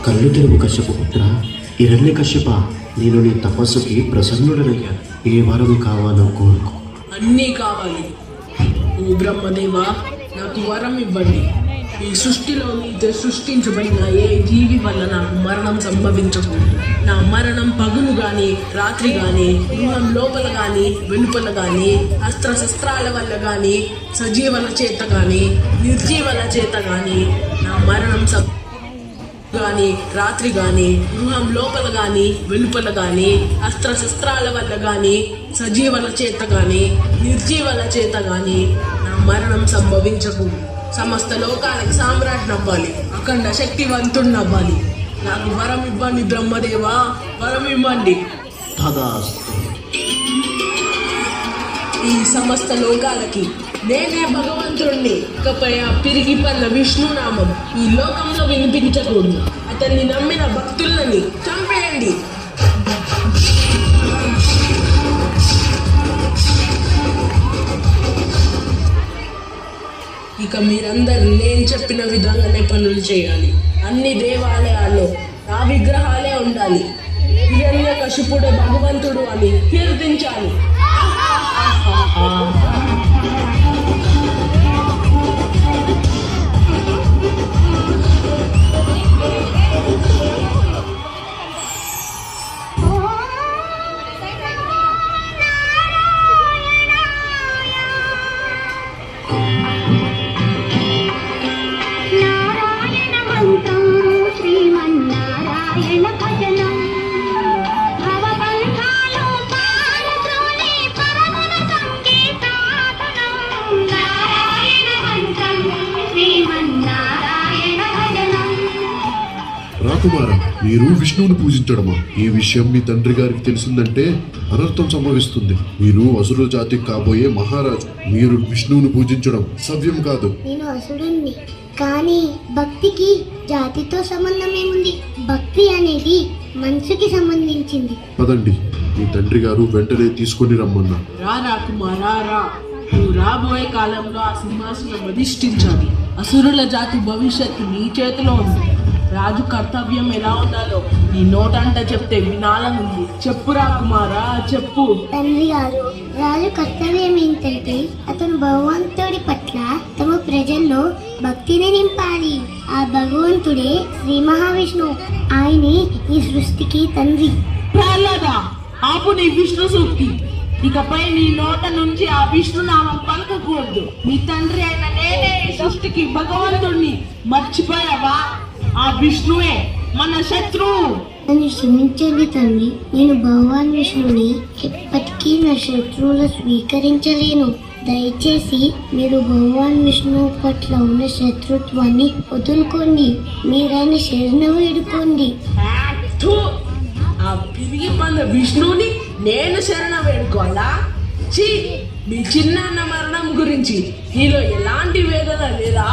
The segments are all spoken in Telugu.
కళ్ళు తెరువు కశ్యపు పుత్ర హిరణ్యకశ్యప, నేను నీ తపస్సుకి ప్రసన్నుడనయ్యాను. ఏ వరం కావాలో కోరుకో. అన్నీ కావాలి. ఓ బ్రహ్మదేవా, నాకు వరం ఇవ్వండి. ఈ సృష్టిలో మీతో సృష్టించబడిన ఏ జీవి వల్ల నాకు మరణం సంభవించకూడదు. నా మరణం పగులు గాని రాత్రి గాని, గృహం లోపల గాని వెలుపల గాని, అస్త్రశస్త్రాల వల్ల గాని, సజీవుల చేత గాని నిర్జీవుల చేత గాని నా మరణం గాని రాత్రి గాని, గృహం లోపల గాని వెలుపల గాని, అస్త్రశస్త్రాల వల్ల గాని, సజీవుల చేత గాని నిర్జీవుల చేత గాని నా మరణం సంభవించకూడదు. సమస్త లోకాలకు సామ్రాట్ అవ్వాలి, అఖండ శక్తివంతుడిని అవ్వాలి. నాకు వరం ఇవ్వండి బ్రహ్మదేవా, వరం ఇవ్వండి. ఈ సమస్త లోకాలకి నేనే భగవంతుడిని. ఇకపై ఆ పిరిగి పల్ల విష్ణునామం ఈ లోకంలో వినిపించకూడదు. అతన్ని నమ్మిన భక్తులని చంపేయండి. ఇక మీరందరూ నేను చెప్పిన విధంగానే పనులు చేయాలి. అన్ని దేవాలయాల్లో నా విగ్రహాలే ఉండాలి. హిరణ్యకశిపుడే భగవంతుడు అని కీర్తించాలి. రాకుమారా, మీరు విష్ణువుని పూజించడమా? ఈ విషయం మీ తండ్రి గారికి తెలిసిందంటే అనర్థం సంభవిస్తుంది. మీరు అసురు జాతికి కాబోయే మహారాజు. మీరు విష్ణువుని పూజించడం సవ్యం కాదు. నేను అసురుణ్ణి, కానీ భక్తికి జాతితో సంబంధం ఏముంది? భక్తి అనేది మనసుకి సంబంధించింది. పదండి, మీ తండ్రి గారు వెంటనే తీసుకొని రమ్మన్నారు. రా కుమారా, రా. నువ్వు రాబోయే కాలంలో ఆ సింహాసనం అధిష్ఠించాలి. అసురుల జాతి భవిష్యత్తు నీ చేతిలో ఉంది. రాజు కర్తవ్యం ఎలా ఉండాలో నీ నోటంట చెప్తే వినాలనుంది. చెప్పురా కుమారా, చెప్పు. తండ్రి గారు, రాజు కర్తవ్యం ఏంటంటే అతను భగవంతుడి పట్ల తమ ప్రజల్లో భక్తిని నింపాలి. ఆ భగవంతుడే శ్రీ మహావిష్ణువు. ఆయనే ఈ సృష్టికి తండ్రి. ప్రహ్లాదా, ఆపు నీ విష్ణు సూక్తి. ఇకపై నీ నోట నుంచి ఆ విష్ణునామం పలకకూడదు. నీ తండ్రి అయిన నేనే ఈ సృష్టికి భగవంతుడిని. మర్చిపోయావా? ఆ విష్ణువే మన శత్రువు. నన్ను క్షమించండి తండ్రి, నేను భగవాన్ విష్ణుని ఎప్పటికీ నా శత్రువులు స్వీకరించలేను. దయచేసి మీరు భగవాన్ విష్ణువు పట్ల ఉన్న శత్రుత్వాన్ని వదులుకోండి. మీరైన శరణం వేడుకోండి. ఆ పిరిగి పంద విష్ణువుని నేను శరణ వేడుకోవాలా? ఛీ, మీ చిన్నాన్న మరణం గురించి నీలో ఎలాంటి వేదన లేదా?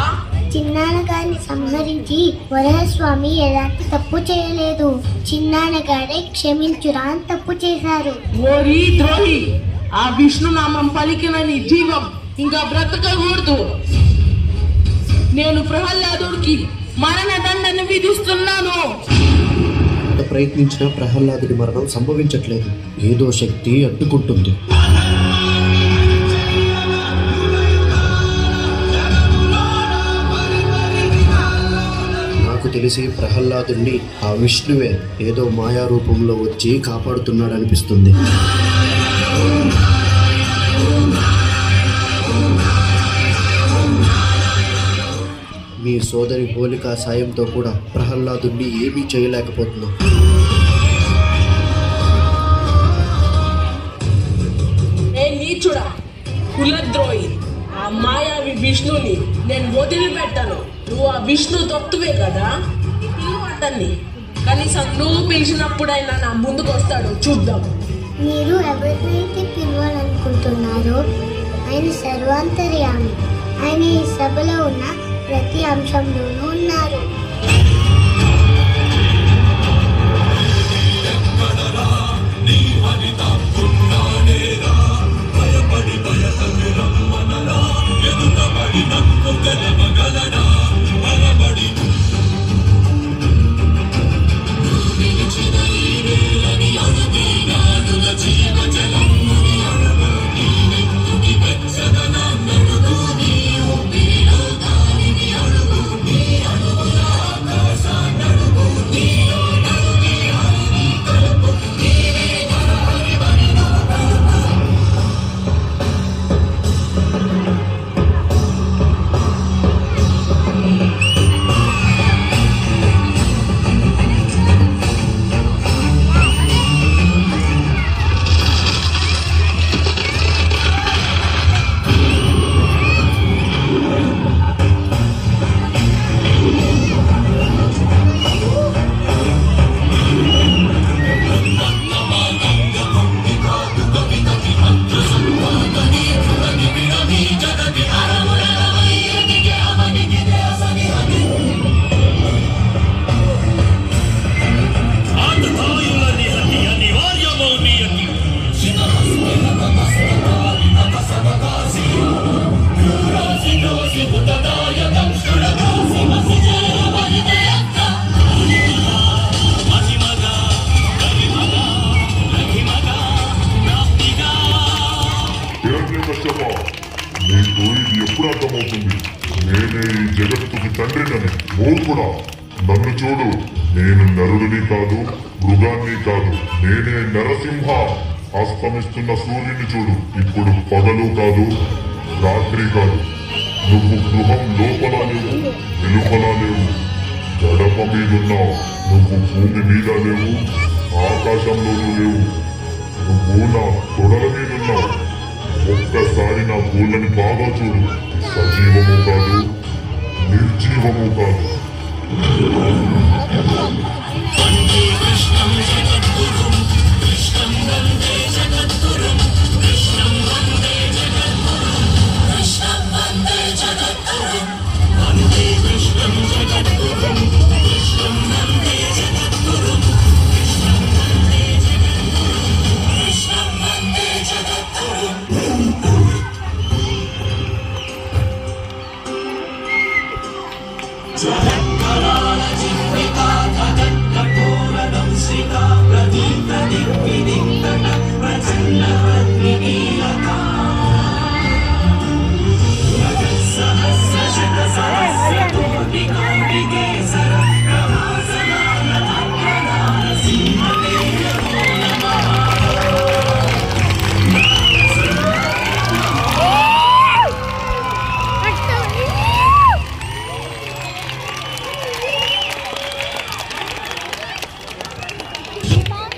చిన్నాన్నగారిని సంహరించి వరహస్వామి ఎలాంటి తప్పు చేయలేదు. చిన్నాన్నగారే క్షమించురా అని తప్పు చేశారు. ఓరి ద్రోహి, ఆ విష్ణునామం పలికిన నీ జీవం ఇంకా బ్రతకకూడదు. నేను ప్రహ్లాదుడికి మరణదండన విధిస్తున్నాను. ప్రయత్నించిన ప్రహ్లాదుడి మరణం సంభవించట్లేదు. ఏదో శక్తి అడ్డుకుంటుంది. నాకు తెలిసి ప్రహ్లాదుడిని ఆ విష్ణువే ఏదో మాయా రూపంలో వచ్చి కాపాడుతున్నాడు అనిపిస్తుంది. మీ సోదరి హోలిక సాయంతో కూడా ప్రహ్లాదుడిని ఏమీ చేయలేకపోతున్నాం. నీచుడా, కులద్రోహి, ఆ మాయావి విష్ణుని నేను వదిలిపెట్టాను. నువ్వు ఆ విష్ణు తొత్తువే కదా, నువ్వు అతన్ని కనీసం నువ్వు పిలిచినప్పుడైనా నా ముందుకు వస్తాడు, చూద్దాం. మీరు ఎవరినైతే పిలవాలనుకుంటున్నారో ఆయన సర్వాంతర్యామి. ఆయన ఈ సభలో ఉన్న ప్రతి అంశంలోనూ ఉన్నారు. నన్ను చూడు, నేను నరుడిని కాదు, మృగాన్ని కాదు, నేనే నరసింహ. అస్తమిస్తున్న సూర్యుని చూడు, ఇప్పుడు పగలు కాదు, రాత్రి కాదు. నువ్వు గృహం లోపల లేవు, వెలుపల లేవు, గడప మీదున్నావు. నువ్వు భూమి మీద లేవు, ఆకాశంలోనూ లేవు. నువ్వు నా తొడల మీదున్నావు. ఒక్కసారి నా పూలని బాగా చూడు, సజీవము కాదు, నిర్జీవము కాదు.